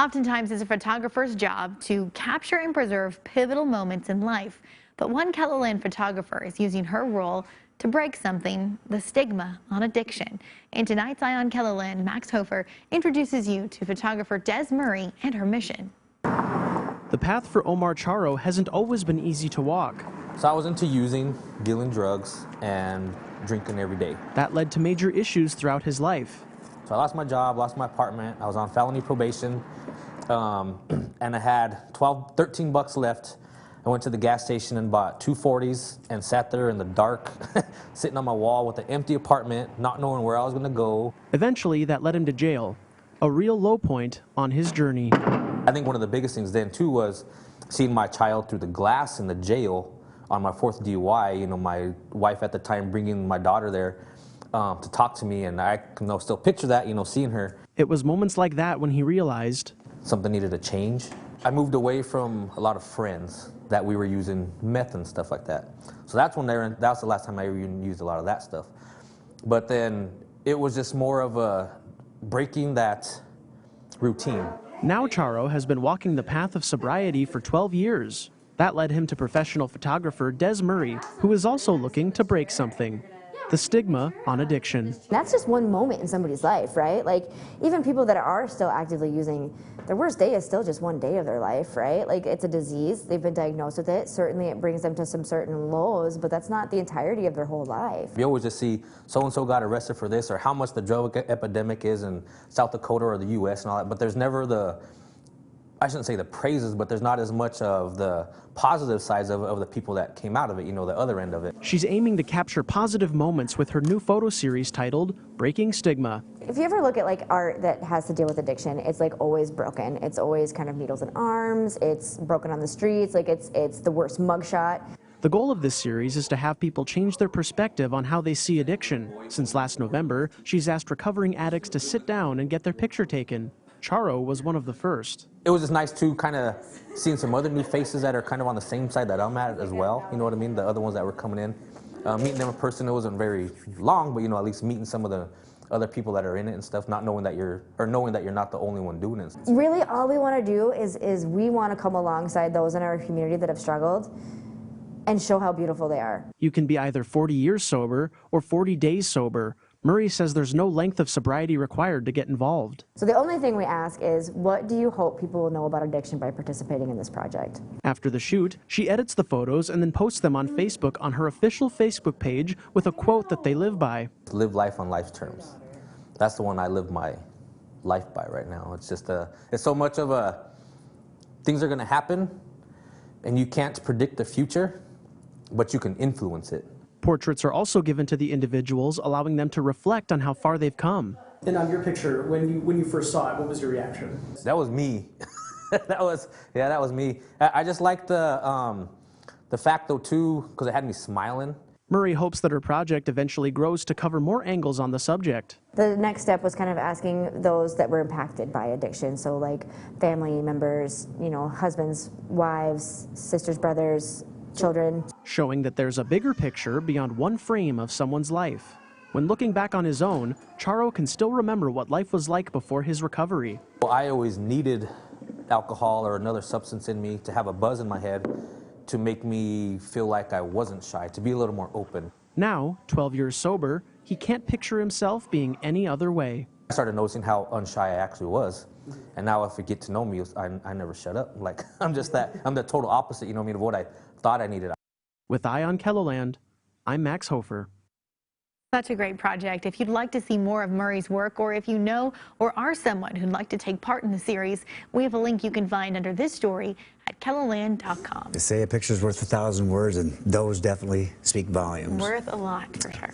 Oftentimes, it's a photographer's job to capture and preserve pivotal moments in life. But one KELOLAND photographer is using her role to break something, the stigma on addiction. In tonight's Eye on KELOLAND, Max Hofer introduces you to photographer Des Murray and her mission. The path for Omar Charo hasn't always been easy to walk. So I was into using, dealing drugs, and drinking every day. That led to major issues throughout his life. So I lost my job, lost my apartment. I was on felony probation, and I had 13 bucks left. I went to the gas station and bought 240s and sat there in the dark, sitting on my wall with an empty apartment, not knowing where I was gonna go. Eventually, that led him to jail, a real low point on his journey. I think one of the biggest things then too was seeing my child through the glass in the jail on my 4th DUI. You know, my wife at the time bringing my daughter there to talk to me, and I can still picture that, seeing her. It was moments like that when he realized something needed to change. I moved away from a lot of friends that we were using meth and stuff like that. So that's the last time I even used a lot of that stuff. But then it was just more of a breaking that routine. Now Charo has been walking the path of sobriety for 12 years. That led him to professional photographer Des Murray, who is also looking to break something: the stigma on addiction. That's just one moment in somebody's life, right? Like, even people that are still actively using, their worst day is still just one day of their life, right? Like, it's a disease, they've been diagnosed with it. Certainly it brings them to some certain lows, but that's not the entirety of their whole life. You always just see so-and-so got arrested for this, or how much the drug epidemic is in South Dakota or the US and all that, but there's never I shouldn't say the praises, but there's not as much of the positive sides of the people that came out of it, the other end of it. She's aiming to capture positive moments with her new photo series titled Breaking Stigma. If you ever look at like art that has to deal with addiction, it's like always broken. It's always kind of needles and arms, it's broken on the streets, like it's the worst mugshot. The goal of this series is to have people change their perspective on how they see addiction. Since last November, she's asked recovering addicts to sit down and get their picture taken. Charo was one of the first. It was just nice to kind of seeing some other new faces that are kind of on the same side that I'm at as well. You know what I mean? The other ones that were coming in. Meeting them in person, it wasn't very long, but at least meeting some of the other people that are in it and stuff, not knowing that you're not the only one doing it. Really, all we want to do is we want to come alongside those in our community that have struggled and show how beautiful they are. You can be either 40 years sober or 40 days sober. Murray says there's no length of sobriety required to get involved. So the only thing we ask is, what do you hope people will know about addiction by participating in this project? After the shoot, she edits the photos and then posts them on Facebook on her official Facebook page with a quote that they live by. Live life on life's terms. That's the one I live my life by right now. It's just it's so much of things are gonna happen and you can't predict the future, but you can influence it. Portraits are also given to the individuals, allowing them to reflect on how far they've come. And on your picture, when you first saw it, what was your reaction? That was me. that was me. I just liked the fact though too, because it had me smiling. Murray hopes that her project eventually grows to cover more angles on the subject. The next step was kind of asking those that were impacted by addiction, so like family members, husbands, wives, sisters, brothers, children. Showing that there's a bigger picture beyond one frame of someone's life. When looking back on his own, Charo can still remember what life was like before his recovery. Well, I always needed alcohol or another substance in me to have a buzz in my head to make me feel like I wasn't shy, to be a little more open. Now, 12 years sober, he can't picture himself being any other way. I started noticing how unshy I actually was. And now if you get to know me, I never shut up. Like, I'm the total opposite, of what I thought I needed. With Eye on KELOLAND, I'm Max Hofer. Such a great project. If you'd like to see more of Murray's work, or if you know or are someone who'd like to take part in the series, we have a link you can find under this story at KELOLAND.com. They say a picture's worth 1,000 words, and those definitely speak volumes. Worth a lot, for sure.